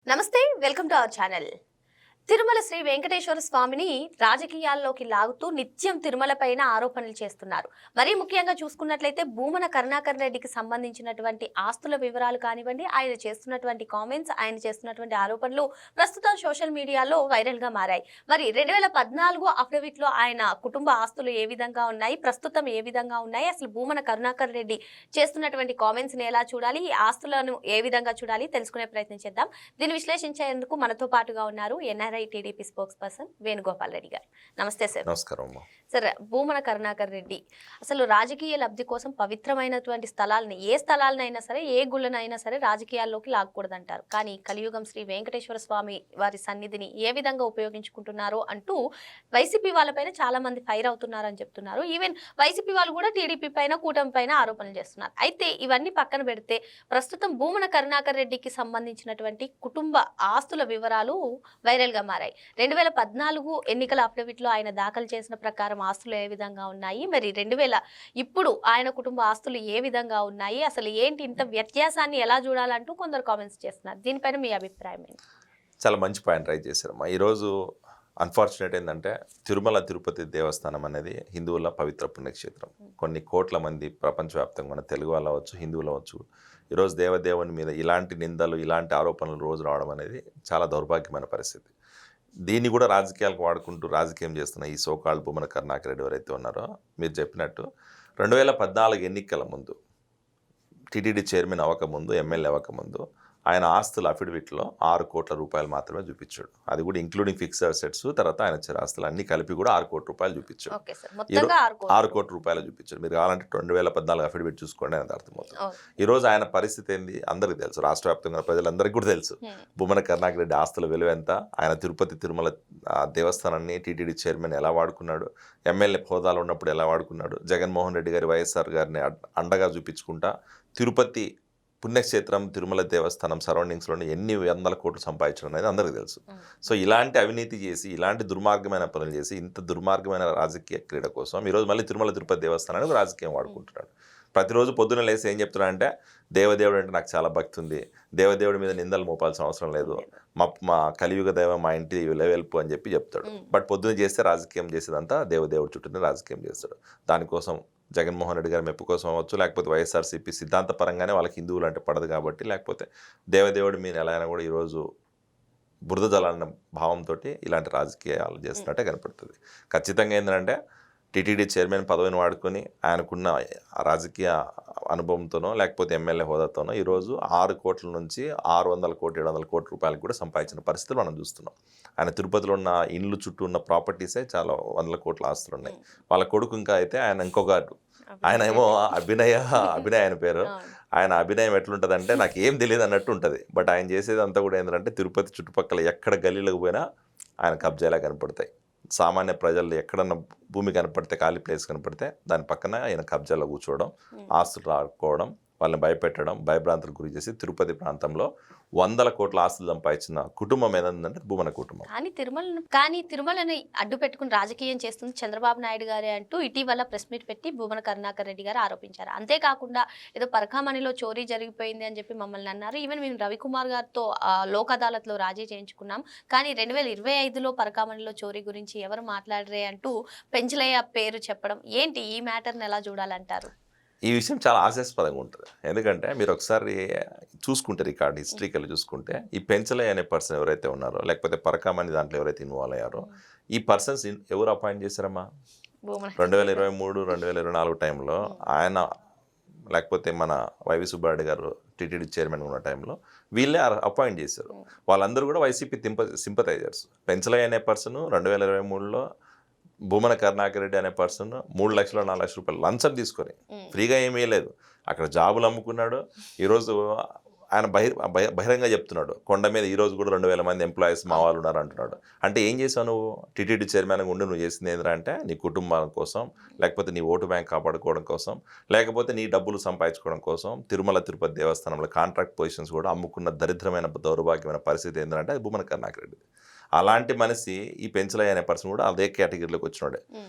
నమస్తే welcome to our channel. Tirumala Sri Venkateswara స్వామిని రాజకీయాల్లోకి లాగుతూ నిత్యం తిరుమల పైన ఆరోపణలు చేస్తున్నారు. మరీ ముఖ్యంగా చూసుకున్నట్లయితే భూమన కరుణాకర్ రెడ్డికి సంబంధించినటువంటి ఆస్తుల వివరాలు కానివ్వండి, ఆయన చేస్తున్నటువంటి కామెంట్స్, ఆయన చేస్తున్నటువంటి ఆరోపణలు ప్రస్తుతం సోషల్ మీడియాలో వైరల్ గా మారాయి. మరి 2014 అఫిడవిట్ లో ఆయన కుటుంబ ఆస్తులు ఏ విధంగా ఉన్నాయి, ప్రస్తుతం ఏ విధంగా ఉన్నాయి, అసలు భూమన కరుణాకర్ రెడ్డి చేస్తున్నటువంటి కామెంట్స్ ని ఎలా చూడాలి, ఈ ఆస్తులను ఏ విధంగా చూడాలి తెలుసుకునే ప్రయత్నం చేద్దాం. దీన్ని విశ్లేషించేందుకు మనతో పాటుగా ఉన్నారు NRI TDP spokes person Venugopal Reddy గారు. నమస్తే సార్. నమస్కారం. సార్, భూమన కరుణాకర్ రెడ్డి అసలు రాజకీయ లబ్ధి కోసం పవిత్రమైనటువంటి స్థలాలని, ఏ స్థలాలనైనా సరే, ఏ గుళ్ళనైనా సరే రాజకీయాల్లోకి లాగకూడదంటారు. కానీ కలియుగం శ్రీ వెంకటేశ్వర స్వామి వారి సన్నిధిని ఏ విధంగా ఉపయోగించుకుంటున్నారో అంటూ వైసీపీ వాళ్ళపైన చాలా మంది ఫైర్ అవుతున్నారని చెప్తున్నారు. ఈవెన్ వైసీపీ వాళ్ళు కూడా టీడీపీ పైన, కూటమి పైన ఆరోపణలు చేస్తున్నారు. అయితే ఇవన్నీ పక్కన పెడితే ప్రస్తుతం భూమన కరుణాకర్ రెడ్డికి సంబంధించినటువంటి కుటుంబ ఆస్తుల వివరాలు వైరల్ గా మారాయి. 2014 ఎన్నికల అఫిడవిట్ లో ఆయన దాఖలు చేసిన ప్రకారం ఆస్తులు ఏ విధంగా ఉన్నాయి, మరి 2000 ఇప్పుడు ఆయన కుటుంబ ఆస్తులు ఏ విధంగా ఉన్నాయి, అసలు ఏంటి ఇంత వ్యత్యాసాన్ని ఎలా చూడాలంటూ కొందరు కామెంట్స్ చేస్తున్నారు. దీనిపైన మీ అభిప్రాయం ఏంటి? చాలా మంచి పాయింట్ ట్రై చేశారమ్మా. ఈరోజు అన్ఫార్చునేట్ ఏంటంటే తిరుమల తిరుపతి దేవస్థానం అనేది హిందువుల పవిత్ర పుణ్యక్షేత్రం. కొన్ని కోట్ల మంది ప్రపంచవ్యాప్తంగా ఉన్న తెలుగు వాళ్ళు అవ్వచ్చు, హిందువులు అవ్వచ్చు, ఈరోజు దేవదేవుని మీద ఇలాంటి నిందలు, ఇలాంటి ఆరోపణలు రోజు రావడం అనేది చాలా దౌర్భాగ్యమైన పరిస్థితి. దీన్ని కూడా రాజకీయాలకు వాడుకుంటూ రాజకీయం చేస్తున్న ఈ సోకాల్ భూమన కరుణాకర్ రెడ్డి ఎవరైతే ఉన్నారో, మీరు చెప్పినట్టు 2014 ఎన్నికల ముందు టీటీడీ చైర్మన్ అవ్వకముందు, ఎమ్మెల్యే అవ్వకముందు ఆయన ఆస్తుల అఫిడవిట్లో 6 కోట్ల రూపాయలు మాత్రమే చూపించాడు. అది కూడా ఇంక్లూడింగ్ ఫిక్స్డ్ అసెట్స్, తర్వాత ఆయన ఆస్తులు అన్ని కలిపి కూడా 6 కోట్ల రూపాయలు చూపించాడు. 6 కోట్ల రూపాయలు చూపించాడు. మీరు కావాలంటే 2014 అఫిడవిట్ చూసుకోండి, అనేది అర్థమవుతుంది. ఈరోజు ఆయన పరిస్థితి ఏంది అందరికీ తెలుసు, రాష్ట్ర వ్యాప్తంగా ప్రజలందరికీ కూడా తెలుసు. భూమన కరుణాకర్ రెడ్డి ఆస్తుల విలువ ఎంత, ఆయన తిరుపతి తిరుమల దేవస్థానాన్ని టీటీడీ చైర్మన్ ఎలా వాడుకున్నాడు, ఎమ్మెల్యే హోదాలో ఉన్నప్పుడు ఎలా వాడుకున్నాడు, జగన్మోహన్ రెడ్డి గారి, వైఎస్ఆర్ గారిని అండగా చూపించుకుంటా తిరుపతి పుణ్యక్షేత్రం, తిరుమల దేవస్థానం సరౌండింగ్స్లోనే ఎన్ని వందల కోట్లు సంపాదించడం అనేది అందరికీ తెలుసు. సో ఇలాంటి అవినీతి చేసి, ఇలాంటి దుర్మార్గమైన పనులు చేసి, ఇంత దుర్మార్గమైన రాజకీయ క్రీడ కోసం ఈరోజు మళ్ళీ తిరుమల తిరుపతి దేవస్థానాన్ని రాజకీయం వాడుకుంటున్నాడు. ప్రతిరోజు పొద్దున్న లేసి ఏం చెప్తున్నాడంటే, దేవదేవుడు అంటే నాకు చాలా భక్తి ఉంది, దేవదేవుడి మీద నిందలు మోపాల్సిన అవసరం లేదు, మా కలియుగ దైవం మా ఇంటి లెవెల్పు అని చెప్పి చెప్తాడు. బట్ పొద్దున్న చేస్తే రాజకీయం చేసేదంతా దేవదేవుడి చుట్టూనే రాజకీయం చేస్తాడు. దానికోసం జగన్మోహన్ రెడ్డి గారి మెప్పు కోసం అవ్వచ్చు, లేకపోతే వైఎస్ఆర్సీపీ సిద్ధాంతపరంగానే వాళ్ళకి హిందువులు అంటే పడదు కాబట్టి, లేకపోతే దేవదేవుడి మీద ఎలా అయినా కూడా ఈరోజు బురద జలాలన్న భావంతో ఇలాంటి రాజకీయాలు చేస్తున్నట్టే కనపడుతుంది. ఖచ్చితంగా ఏంటంటే టీటీడీ చైర్మన్ పదవిని వాడుకొని ఆయనకున్న రాజకీయ అనుభవంతోనో, లేకపోతే ఎమ్మెల్యే హోదాతోనో ఈరోజు 6 కోట్ల నుంచి 600 కోట్లు, 700 కోట్ల రూపాయలకు కూడా సంపాదించిన పరిస్థితులు మనం చూస్తున్నాం. ఆయన తిరుపతిలో ఉన్న ఇండ్లు చుట్టూ ఉన్న ప్రాపర్టీసే చాలా 100 కోట్ల ఆస్తులు ఉన్నాయి. వాళ్ళ కొడుకు ఇంకా అయితే ఆయన ఇంకొక, ఆయన ఏమో అభినయ ఆయన పేరు, ఆయన అభినయం ఎట్లుంటుందంటే నాకు ఏం తెలియదు అన్నట్టు ఉంటుంది. బట్ ఆయన చేసేది అంతా కూడా ఏంటంటే తిరుపతి చుట్టుపక్కల ఎక్కడ గల్లీలకు పోయినా ఆయన కబ్జాలా కనపడతాయి. సామాన్య ప్రజలు ఎక్కడన్నా భూమి కనపడితే, ఖాళీ ప్లేస్ కనపడితే దాని పక్కన ఆయన కబ్జాలో కూర్చోవడం, ఆస్తులు రాకపోవడం, వాళ్ళని భయపెట్టడం, భయభ్రాంతులకు గురి చేసి తిరుపతి ప్రాంతంలో 100 కోట్ల ఆస్తులు సంపాదించిన కుటుంబం ఏదంటే భూమన కుటుంబం. కానీ తిరుమలని అడ్డు పెట్టుకుని రాజకీయం చేస్తుంది చంద్రబాబు నాయుడు గారే అంటూ ఇటీవల ప్రెస్ మీట్ పెట్టి భూమన కరుణాకర్ రెడ్డి గారు ఆరోపించారు. అంతేకాకుండా ఏదో పరకామణిలో చోరీ జరిగిపోయింది అని చెప్పి మమ్మల్ని అన్నారు. ఈవెన్ మేము రవికుమార్ గారితో లోక్ అదాలత్లో రాజీ చేయించుకున్నాం, కానీ 2025లో పరకామణిలో చోరీ గురించి ఎవరు మాట్లాడరే అంటూ పెంచలయ్య పేరు చెప్పడం ఏంటి, ఈ మ్యాటర్ని ఎలా చూడాలంటారు? ఈ విషయం చాలా హాస్యాస్పదంగా ఉంటుంది. ఎందుకంటే మీరు ఒకసారి చూసుకుంటే రికార్డ్ హిస్టరికల్ చూసుకుంటే, ఈ పెంచలయ్య అనే పర్సన్ ఎవరైతే ఉన్నారో, లేకపోతే పరకామణి దాంట్లో ఎవరైతే ఇన్వాల్వ్ అయ్యారో, ఈ పర్సన్స్ ఎవరు అపాయింట్ చేశారమ్మా? 2023, 2024 టైంలో ఆయన, లేకపోతే మన వైవి సుబ్బారెడ్డి గారు టీటీడీ చైర్మన్ ఉన్న టైంలో వీళ్ళే అపాయింట్ చేశారు. వాళ్ళందరూ కూడా వైసీపీ సింపథైజర్స్. పెంచలయ్య అనే పర్సన్ 2023లో భూమన కరుణాకర్ రెడ్డి అనే పర్సన్ 3 లక్షలు 4 లక్షల రూపాయలు లంచం తీసుకొని, ఫ్రీగా ఏమీ లేదు, అక్కడ జాబులు అమ్ముకున్నాడు. ఈరోజు ఆయన బహిరంగ చెప్తున్నాడు, కొండ మీద ఈరోజు కూడా 2000 మంది ఎంప్లాయీస్ మా వాళ్ళు ఉన్నారు అంటున్నాడు. అంటే ఏం చేసావు నువ్వు? టీటీడీ చైర్మన్గా ఉండి నువ్వు చేసింది ఏంటంటే నీ కుటుంబం కోసం, లేకపోతే నీ ఓటు బ్యాంక్ కాపాడుకోవడం కోసం, లేకపోతే నీ డబ్బులు సంపాదించుకోవడం కోసం తిరుమల తిరుపతి దేవస్థానంలో కాంట్రాక్ట్ పొజిషన్స్ కూడా అమ్ముకున్న దరిద్రమైన దౌర్భాగ్యమైన పరిస్థితి ఏంటంటే అది భూమన కరుణాకర్ రెడ్డి. అలాంటి మనిషి ఈ పెంచలయ్య అనే పర్సన్ కూడా అదే కేటగిరీలోకి వచ్చినాడే.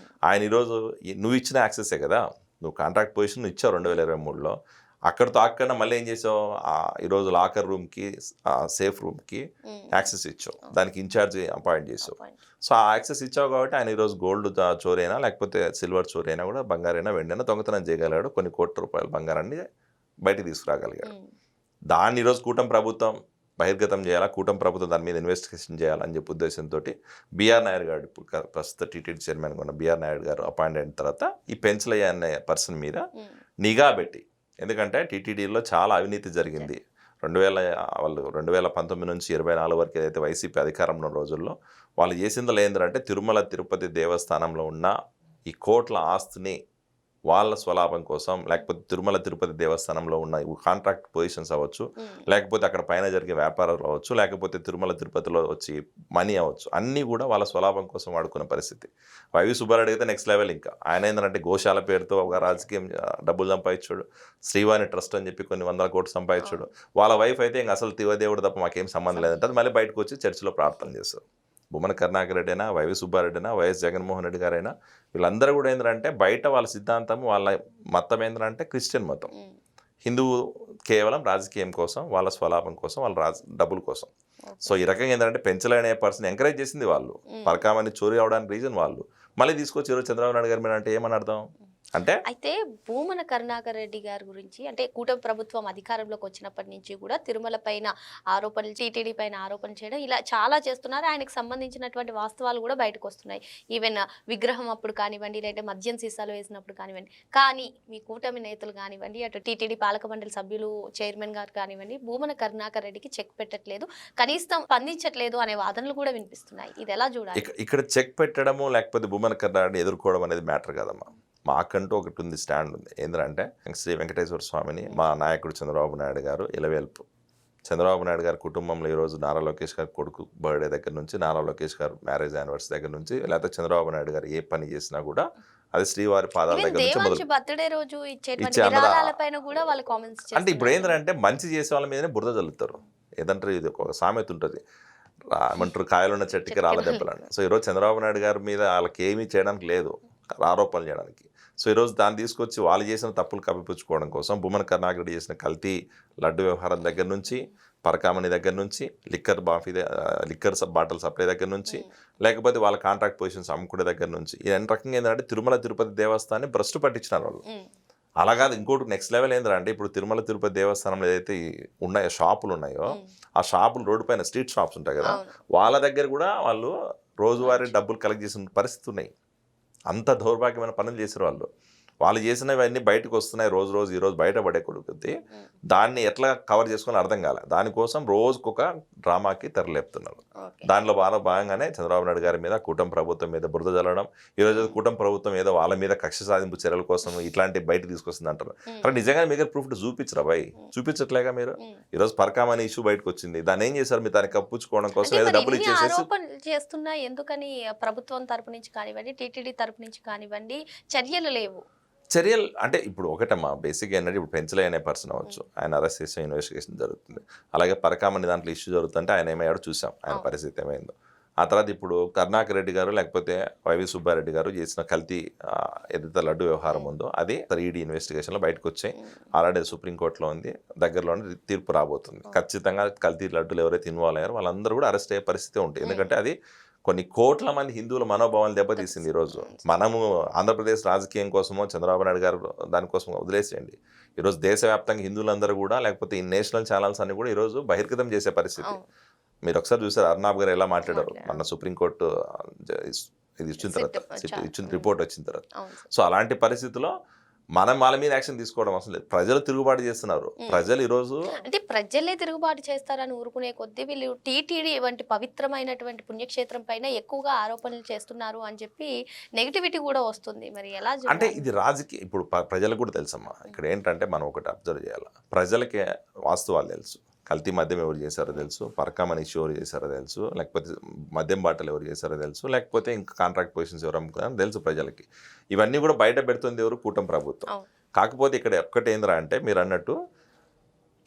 ఆయన ఈరోజు నువ్వు ఇచ్చిన యాక్సెసే కదా, నువ్వు కాంట్రాక్ట్ పొజిషన్ ఇచ్చావు 2023లో, అక్కడితో ఆక్కకుండా మళ్ళీ ఏం చేసావు, ఈరోజు లాకర్ రూమ్కి, సేఫ్ రూమ్కి యాక్సెస్ ఇచ్చావు, దానికి ఇన్ఛార్జ్ అపాయింట్ చేసావు. సో ఆ యాక్సెస్ ఇచ్చావు కాబట్టి ఆయన ఈరోజు గోల్డ్ చోరీ అయినా లేకపోతే సిల్వర్ చోరీ అయినా కూడా, బంగారైనా వెండైనా దొంగతనం చేయగలిగాడు, కొన్ని కోట్ల రూపాయల బంగారాన్ని బయటికి తీసుకురాగలిగాడు. దాన్ని ఈరోజు కూటమి ప్రభుత్వం బహిర్గతం చేయాలా, కూటమి ప్రభుత్వం దాని మీద ఇన్వెస్టిగేషన్ చేయాలని చెప్పి ఉద్దేశంతో బిఆర్ నాయుడు గారు, ఇప్పుడు ప్రస్తుత టీటీడీ చైర్మన్ ఉన్న బిఆర్ నాయుడు గారు అపాయింట్ అయిన తర్వాత ఈ పెంచలయ్య అనే పర్సన్ మీద నిఘా పెట్టి, ఎందుకంటే టీటీడీలో చాలా అవినీతి జరిగింది. 2019 నుంచి 24 వరకు ఏదైతే వైసీపీ అధికారంలో రోజుల్లో వాళ్ళు చేసిందో ఏంటంటే, తిరుమల తిరుపతి దేవస్థానంలో ఉన్న ఈ కోట్ల ఆస్తిని వాళ్ళ స్వలాభం కోసం, లేకపోతే తిరుమల తిరుపతి దేవస్థానంలో ఉన్న కాంట్రాక్ట్ పొజిషన్స్ అవ్వచ్చు, లేకపోతే అక్కడ పైన జరిగే వ్యాపారాలు అవ్వచ్చు, లేకపోతే తిరుమల తిరుపతిలో వచ్చి మనీ అవ్వచ్చు, అన్నీ కూడా వాళ్ళ స్వలాభం కోసం వాడుకున్న పరిస్థితి. వైవి సుబ్బారెడ్డి అయితే నెక్స్ట్ లెవెల్. ఇంకా ఆయన ఏంటంటే గోశాల పేరుతో ఒక రాజకీయం డబ్బులు సంపాదించాడు, శ్రీవాణి ట్రస్ట్ అని చెప్పి కొన్ని 100 కోట్లు సంపాదించాడు. వాళ్ళ వైఫ్ అయితే ఇంకా అసలు తివదేవుడు తప్ప మాకేం సంబంధం లేదంటే అది మళ్ళీ బయటకు వచ్చి చర్చిలో ప్రార్థన చేస్తారు. భూమన కరుణాకర్ రెడ్డి అయినా, వైవి సుబ్బారెడ్డి అయినా, వైఎస్ జగన్మోహన్ రెడ్డి గారైనా, వీళ్ళందరూ కూడా ఏంటంటే బయట వాళ్ళ సిద్ధాంతం, వాళ్ళ మతం ఏంటంటే క్రిస్టియన్ మతం. హిందువు కేవలం రాజకీయం కోసం, వాళ్ళ స్వలాభం కోసం, వాళ్ళ డబ్బుల కోసం. సో ఈ రకంగా ఏంటంటే పెంచలే అనే పర్సన్ ఎంకరేజ్ చేసింది వాళ్ళు, పరకామని చోరీ అవడానికి రీజన్ వాళ్ళు. మళ్ళీ తీసుకొచ్చి ఈరోజు చంద్రబాబు నాయుడు గారి మీద అంటే ఏమని అర్థం అంటే? అయితే భూమన కరుణాకర్ రెడ్డి గారి గురించి, అంటే కూటమి ప్రభుత్వం అధికారంలోకి వచ్చినప్పటి నుంచి కూడా తిరుమల పైన ఆరోపణలు, టీటీడీ పైన ఆరోపణలు చేయడం ఇలా చాలా చేస్తున్నారు. ఆయనకు సంబంధించినటువంటి వాస్తవాలు కూడా బయటకు వస్తున్నాయి. ఈవెన్ విగ్రహం అప్పుడు కానివ్వండి, లేదంటే మద్యం సీసాలు వేసినప్పుడు కానివ్వండి. కానీ మీ కూటమి నేతలు కానివ్వండి, అటు టీటీడీ పాలక మండలి సభ్యులు, చైర్మన్ గారు కానివ్వండి, భూమన కరుణాకర్ రెడ్డికి చెక్ పెట్టట్లేదు, కనీసం స్పందించట్లేదు అనే వాదనలు కూడా వినిపిస్తున్నాయి. ఇది ఎలా చూడాలి? ఇక్కడ చెక్ పెట్టడము లేకపోతే భూమన కరుణాకర్ ఎదుర్కోవడం అనేది మ్యాటర్ కాదమ్మా. మాకంటూ ఒకటి ఉంది, స్టాండ్ ఉంది. ఏంటంటే శ్రీ వెంకటేశ్వర స్వామిని మా నాయకుడు చంద్రబాబు నాయుడు గారు ఇలవేల్పు. చంద్రబాబు నాయుడు గారి కుటుంబంలో ఈరోజు నారా లోకేష్ గారి కొడుకు బర్త్డే దగ్గర నుంచి, నారా లోకేష్ గారు మ్యారేజ్ యానివర్సరీ దగ్గర నుంచి, లేకపోతే చంద్రబాబు నాయుడు గారు ఏ పని చేసినా కూడా అది శ్రీవారి పాదాల దగ్గర నుంచి బర్త్డే రోజు ఇచ్చేటువంటి కూడా వాళ్ళు కామెంట్స్ అంటే ఇప్పుడు ఏంటంటే మంచి చేసే వాళ్ళ మీదనే బురద చల్లుతారు. ఏదంటారు, ఇది ఒక సామెత ఉంటుంది, ఏమంటారు, కాయలున్న చెట్టుకి రాళ్ళ దెబ్బలని. సో ఈరోజు చంద్రబాబు నాయుడు గారి మీద వాళ్ళకి ఏమీ చేయడానికి లేదు, ఆరోపణలు చేయడానికి. సో ఈరోజు దాన్ని తీసుకొచ్చి వాళ్ళు చేసిన తప్పులు కప్పిపుచ్చుకోవడం కోసం భూమన కరుణాకర్ రెడ్డి చేసిన కల్తీ లడ్డు వ్యవహారం దగ్గర నుంచి, పరకామణి దగ్గర నుంచి, లిక్కర్ బాటిల్ సప్లై దగ్గర నుంచి, లేకపోతే వాళ్ళ కాంట్రాక్ట్ పొజిషన్స్ అమ్ముకునే దగ్గర నుంచి, ఈ రకంగా ఏంటంటే తిరుమల తిరుపతి దేవస్థానాన్ని భ్రష్టు పట్టించినారు వాళ్ళు. అలా కాదు, ఇంకోటి నెక్స్ట్ లెవెల్ ఏంటంటే ఇప్పుడు తిరుమల తిరుపతి దేవస్థానంలో ఏదైతే ఉన్నాయో షాపులు ఉన్నాయో, ఆ షాపులు రోడ్డు పైన స్ట్రీట్ షాప్స్ ఉంటాయి కదా, వాళ్ళ దగ్గర కూడా వాళ్ళు రోజువారీ డబ్బులు కలెక్ట్ చేసిన పరిస్థితి ఉన్నాయి. అంత దౌర్భాగ్యమైన పనులు చేసారు వాళ్ళు. వాళ్ళు చేసినవన్నీ బయటకు వస్తున్నాయి రోజు ఈరోజు బయటపడే కొడుకుద్ది. దాన్ని ఎట్లా కవర్ చేసుకొని అర్థం కాలే. దానికోసం రోజుకొక డ్రామాకి తెరలేపుతున్నారు. దానిలో భాగంగానే చంద్రబాబు నాయుడు గారి మీద, కూటమి ప్రభుత్వం మీద బురద జల్లడం. ఈరోజు కూటమి ప్రభుత్వం ఏదో వాళ్ళ మీద కక్ష సాధింపు చర్యల కోసం ఇట్లాంటి బయట తీసుకొస్తుంది అంటారు. కానీ నిజంగా మీకు ప్రూఫ్ చూపించరా భయ్? చూపించట్లేగా మీరు. ఈరోజు పరకామని ఇష్యూ బయటకు వచ్చింది, దాన్ని ఏం చేశారు? మీరు దాన్ని కప్పించుకోవడం కోసం ఏదో డబ్బులు ఇచ్చేసేసి చేస్తున్నా. ఎందుకని ప్రభుత్వం తరపు నుంచి కానివ్వండి, టీటీడీ తరపు నుంచి కానివ్వండి చర్యలు లేవు? చర్యలు అంటే ఇప్పుడు ఒకటమ్మా, బేసిక్గా ఏంటంటే ఇప్పుడు పెంచలే అనే పర్సన్ అవ్వచ్చు, ఆయన అరెస్ట్ చేసే ఇన్వెస్టిగేషన్ జరుగుతుంది. అలాగే పరకామణి దాంట్లో ఇష్యూ జరుగుతుంటే ఆయన ఏమయ్యాడో చూసాం, ఆయన పరిస్థితి ఏమైందో. ఆ తర్వాత ఇప్పుడు కరుణాకర్ రెడ్డి గారు లేకపోతే వైవి సుబ్బారెడ్డి గారు చేసిన కల్తీ ఏదైతే లడ్డు వ్యవహారం ఉందో అది ఈడీ ఇన్వెస్టిగేషన్లో బయటకు వచ్చాయి. ఆల్రెడీ సుప్రీంకోర్టులో ఉంది, దగ్గరలోనే తీర్పు రాబోతుంది. ఖచ్చితంగా కల్తీ లడ్డులు ఎవరైతే ఇన్వాల్వ్ అయ్యారో వాళ్ళందరూ కూడా అరెస్ట్ అయ్యే పరిస్థితి ఉంటుంది. ఎందుకంటే అది కొన్ని కోట్ల మంది హిందువుల మనోభావాలు దెబ్బతీసింది. ఈరోజు మనము ఆంధ్రప్రదేశ్ రాజకీయం కోసమో చంద్రబాబు నాయుడు గారు దానికోసం వదిలేసేయండి. ఈరోజు దేశవ్యాప్తంగా హిందువులందరూ కూడా లేకపోతే ఈ నేషనల్ ఛానల్స్ అన్ని కూడా ఈరోజు బహిర్గతం చేసే పరిస్థితి. మీరు ఒకసారి చూసారు అర్నాబ్ గారు ఎలా మాట్లాడారు మన సుప్రీంకోర్టు ఇది ఇచ్చిన తర్వాత, రిపోర్ట్ వచ్చిన తర్వాత. సో అలాంటి పరిస్థితుల్లో మనం వాళ్ళ మీద యాక్షన్ తీసుకోవడం అసలు లేదు. ప్రజలు తిరుగుబాటు చేస్తున్నారు. ప్రజలు ఈరోజు అంటే ప్రజలే తిరుగుబాటు చేస్తారని ఊరుకునే కొద్దీ వీళ్ళు టీటీడీ వంటి పవిత్రమైనటువంటి పుణ్యక్షేత్రం పైన ఎక్కువగా ఆరోపణలు చేస్తున్నారు అని చెప్పి నెగిటివిటీ కూడా వస్తుంది. మరి ఎలా అంటే ఇది రాజకీయ, ఇప్పుడు ప్రజలకు కూడా తెలుసమ్మా. ఇక్కడ ఏంటంటే మనం ఒకటి అబ్జర్వ్ చేయాలి, ప్రజలకి వాస్తవాలు తెలుసు. కల్తీ మద్యం ఎవరు చేశారో తెలుసు, పరకామని ఇష్యూ ఎవరు చేశారో తెలుసు, లేకపోతే మద్యం బాటలు ఎవరు చేశారో తెలుసు, లేకపోతే ఇంకా కాంట్రాక్ట్ పొజిషన్స్ ఎవరు అమ్ముకున్నారో తెలుసు ప్రజలకి. ఇవన్నీ కూడా బయట పెడుతుంది ఎవరు? కూటమి ప్రభుత్వం. కాకపోతే ఇక్కడ ఒక్కటి ఏంద్రా అంటే మీరు అన్నట్టు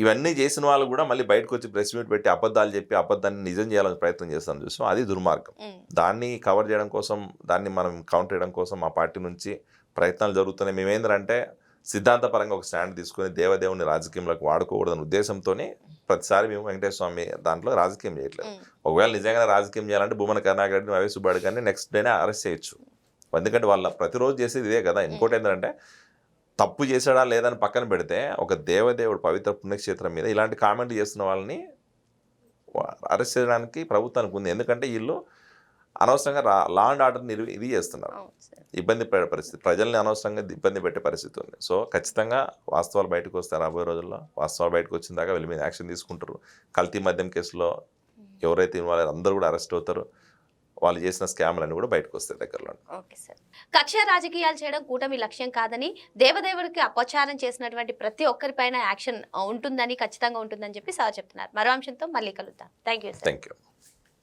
ఇవన్నీ చేసిన వాళ్ళు కూడా మళ్ళీ బయటకు వచ్చి ప్రెస్ మీట్ పెట్టి అబద్ధాలు చెప్పి అబద్ధాన్ని నిజం చేయాలని ప్రయత్నం చేస్తాను చూసాం. అది దుర్మార్గం. దాన్ని కవర్ చేయడం కోసం, దాన్ని మనం కౌంటర్ చేయడం కోసం మా పార్టీ నుంచి ప్రయత్నాలు జరుగుతున్నాయి. మేమేంద్రంటే సిద్ధాంతపరంగా ఒక స్టాండ్ తీసుకొని దేవదేవుని రాజకీయంలోకి వాడుకోకూడదనే ఉద్దేశంతోనే ప్రతిసారి మేము వెంకటేశ్వర స్వామి దాంట్లో రాజకీయం చేయట్లేదు. ఒకవేళ నిజంగా రాజకీయం చేయాలంటే భూమన కరుణాకర్ రెడ్డిని వైఎస్ సుబ్బారెడ్డి గారిని నెక్స్ట్ డేనే అరెస్ట్ చేయొచ్చు. ఎందుకంటే వాళ్ళ ప్రతిరోజు చేసేది ఇదే కదా. ఇంకోటి ఏంటంటే తప్పు చేసాడా లేదని పక్కన పెడితే ఒక దేవదేవుడు పవిత్ర పుణ్యక్షేత్రం మీద ఇలాంటి కామెంట్లు చేస్తున్న వాళ్ళని అరెస్ట్ చేయడానికి ప్రభుత్వానికి ఉంది. ఎందుకంటే వీళ్ళు అనవసరంగా లా అండ్ ఆర్డర్ని ఇది చేస్తున్నారు, ఇబ్బంది పడే పరిస్థితి, ప్రజల్ని అనవసరంగా ఇబ్బంది పెట్టే పరిస్థితి ఉంది. సో ఖచ్చితంగా వాస్తవాలు బయటకు వస్తాయి రాబోయే రోజుల్లో. వాస్తవాలు బయటకు వచ్చిన దాకా వీళ్ళ మీద యాక్షన్ తీసుకుంటారు. కల్తీ మద్యం కేసులో ఎవరైతే ఇన్వాల్వ్ అందరూ కూడా అరెస్ట్ అవుతారు. వాళ్ళు చేసిన స్కామ్లన్నీ కూడా బయటకు వస్తాయి దగ్గరలో. Okay sir. కక్ష రాజకీయాలు చేయడం కూటమి లక్ష్యం కాదని, దేవదేవుడికి అపచారం చేసినటువంటి ప్రతి ఒక్కరిపైన యాక్షన్ ఉంటుందని, ఖచ్చితంగా ఉంటుందని చెప్పి సార్ చెప్తున్నారు. మరో అంశంతో మళ్ళీ కలుద్దాం. Thank you sir. Thank you.